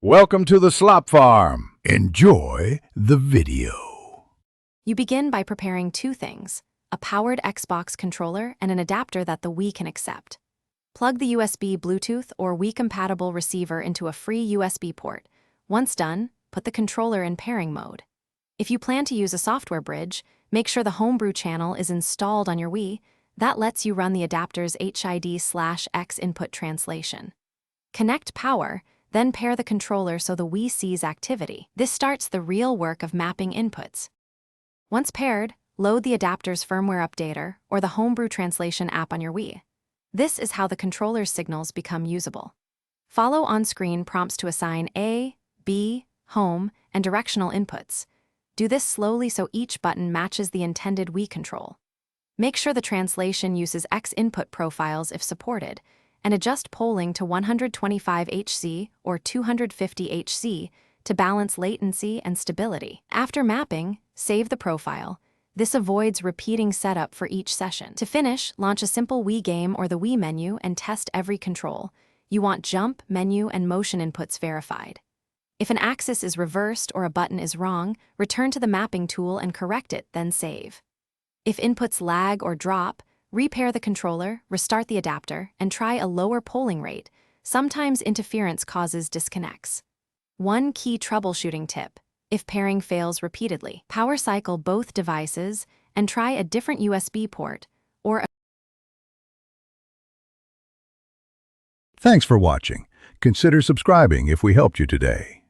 Welcome to the Slop Farm. Enjoy the video. You begin by preparing two things: a powered Xbox controller and an adapter that the Wii can accept. Plug the USB, Bluetooth, or Wii-compatible receiver into a free USB port. Once done, put the controller in pairing mode. If you plan to use a software bridge, make sure the Homebrew channel is installed on your Wii. That lets you run the adapter's HID/X input translation. Connect power, then pair the controller so the Wii sees activity. This starts the real work of mapping inputs. Once paired, load the adapter's firmware updater or the Homebrew translation app on your Wii. This is how the controller's signals become usable. Follow on-screen prompts to assign A, B, home, and directional inputs. Do this slowly so each button matches the intended Wii control. Make sure the translation uses X input profiles if supported, and adjust polling to 125 Hz or 250 Hz to balance latency and stability. After mapping, save the profile. This avoids repeating setup for each session. To finish, launch a simple Wii game or the Wii menu and test every control. You want jump, menu, and motion inputs verified. If an axis is reversed or a button is wrong, return to the mapping tool and correct it, then save. If inputs lag or drop, repair the controller, restart the adapter, and try a lower polling rate. Sometimes interference causes disconnects. One key troubleshooting tip: if pairing fails repeatedly, power cycle both devices and try a different USB port or a Thanks for watching. Consider subscribing if we helped you today.